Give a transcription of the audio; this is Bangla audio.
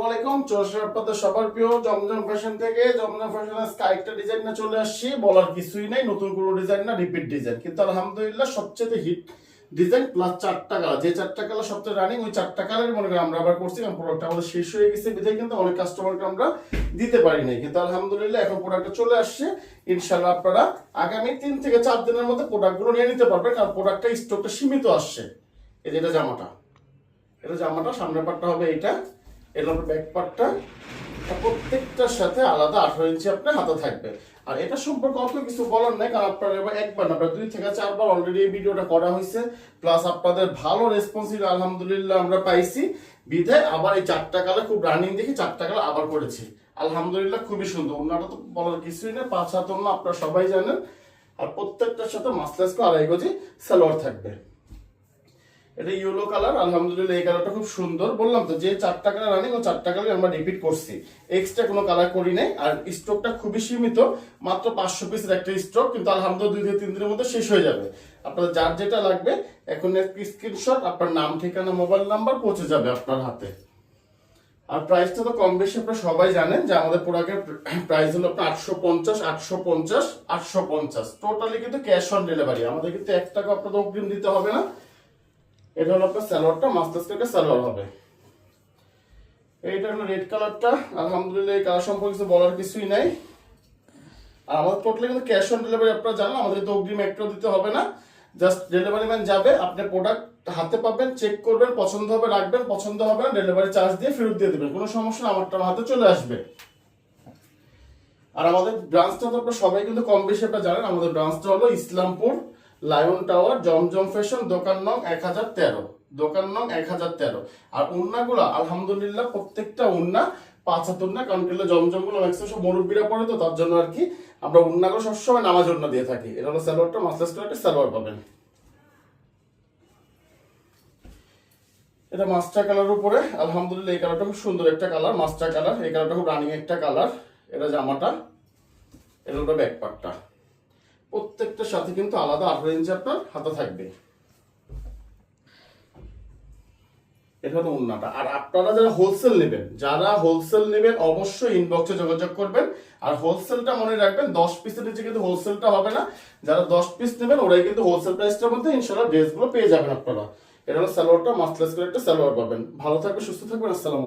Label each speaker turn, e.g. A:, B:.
A: আলাইকুম। চৌরাশি আপনাদের সবার প্রিয় জমজম ফ্যাশন থেকে। জমজম ফ্যাশনের স্কাইকটা ডিজাইন না চলে আসছি, বলার কিছুই নাই, নতুন কোনো ডিজাইন না, রিপিট ডিজাইন, কিন্তু আলহামদুলিল্লাহ সবচেয়ে হিট ডিজাইন প্লাস চারটা কালার। যে চারটা কালার সবচেয়ে রানিং, ওই চারটা কালার মনে করি আমরা আবার করছি, কারণ প্রোডাক্ট আমাদের শেষ হয়ে গেছে বিধায় কিন্তু অনেক কাস্টমারকে আমরা দিতে পারি নাই, কিন্তু আলহামদুলিল্লাহ এখন প্রোডাক্টটা চলে আসছে। ইনশাল্লাহ আপনারা আগামী 3 থেকে 4 দিনের মধ্যে প্রোডাক্টগুলো নিয়ে নিতে পারবেন, কারণ প্রোডাক্টটা স্টকটা সীমিত আসছে। এই যে এটা জামাটা, সামনের পাটটা হবে এইটা, এটা হবে ব্যাক পার্টটা। প্রত্যেকটার সাথে আলাদা 18 ইঞ্চি আপনার হাতে থাকবে। আর এটা সম্পর্কে অত কিছু বলার নাই, কারণ আপনারা একবার না 2 থেকে 4 বার অলরেডি এই ভিডিওটা করা হয়েছে, প্লাস আপনাদের ভালো রেসপন্সিভ আলহামদুলিল্লাহ আমরা পাইছি বিধায় আবার এই 4টা কালার খুব রানিং দেখি 4টা কালার আবার করেছি। আলহামদুলিল্লাহ খুবই সুন্দর। ওনাটা তো বলার কিছুই না, 5 হাত ওন্না আপনারা সবাই জানেন। আর প্রত্যেকটার সাথে মাসলাস করে 2.5 গজি সালোয়ার থাকবে। এটা ইয়েলো কালার, আলহামদুলিল্লাহ এই কালারটা খুব সুন্দর। বললাম তো যে 4টা কালার রানিং, ও 4টা কালার আমরা রিপিট করছি, এক্সট্রা কোনো কালার করি নাই। আর স্টকটা খুবই সীমিত, মাত্র 500 পিসের একটা স্টক, কিন্তু আলহামদুলিল্লাহ 2 থেকে 3 দিনের মধ্যে শেষ হয়ে যাবে। আপনার যার যেটা লাগবে এখন স্ক্রিনশট, আপনার নাম, ঠিকানা, মোবাইল নাম্বার পৌঁছে যাবে আপনার হাতে। আর প্রাইসটা তো কম বেশি আপনারা সবাই জানেন যে আমাদের প্রোডাক্টের প্রাইস হলো আপনার 850 টোটালি কিন্তু ক্যাশ অন ডেলিভারি। আমাদের কিন্তু 1 টাকা আপনাদের অগ্রিম দিতে হবে না। এটা হলো আপনার সালোয়ারটা, মাস্টার্স কাটে সালোয়ার হবে। এইটা হলো রেড কালারটা, আলহামদুলিল্লাহ এই কালার সম্পর্কে কিছু বলার কিছুই নাই। আর আমাদের টোটালি কিন্তু ক্যাশ অন ডেলিভারি, আপনারা জানেন আমাদের তো অগ্রিম একটাও দিতে হবে না। জাস্ট ডেলিভারি ম্যান যাবে, আপনি প্রোডাক্ট হাতে পাবেন, চেক করবেন, পছন্দ হবে রাখবেন, পছন্দ হবে না ডেলিভারি চার্জ দিয়ে ফেরত দিয়ে দেবেন, কোনো সমস্যা না, আমারটা হাতে চলে আসবে। আর আমাদের ব্রাঞ্চটা তো আপনারা সবাই কিন্তু কম বেশি আপনারা জানেন, আমাদের ব্রাঞ্চটা হলো ইসলামপুর লায়ন টাওয়ার, জমজম ফ্যাশন, দোকান নং 1013। আর উন্নাগুলা আলহামদুলিল্লাহ প্রত্যেকটা উন্না 5 হাত উন্না, কারণ কেলে জমজমগুলো ম্যাক্সিমাম সব মুরব্বীরা পড়ে, তো তার জন্য আর কি আমরা উন্নাগুলো সবসময় নামার জন্য দিয়ে থাকি। এটা হলো সালোয়ারটা, মাসলাস করে একটা সালোয়ার পাবেন। এটা মাস্টার কালার উপরে, আলহামদুলিল্লাহ এই কালারটা খুব সুন্দর একটা কালার, মাস্টার কালার। এই কালারটা খুব রানিং একটা কালার। এটা জামাটা, এটা হলো ব্যাক পার্টটা। প্রত্যেকটার সাথে কিন্তু আলাদা 18 ইঞ্চি আপনার হাতে থাকবে। এটা হলো উন্নাটা। আর আপনারা যারা হোলসেল নেবেন অবশ্যই ইনবক্সে যোগাযোগ করবেন। আর হোলসেলটা মনে রাখবেন 10 পিসের নিচে কিন্তু হোলসেলটা হবে না। যারা 10 পিস নেবেন ওরাই কিন্তু হোলসেল প্রাইসটার মধ্যে ইনশাআল্লাহ ড্রেসগুলো পেয়ে যাবেন আপনারা। এটা হলো সালোয়ারটা, মাসলাস করে একটা সালোয়ার পাবেন। ভালো থাকবে, সুস্থ থাকবেন, আসসালাম।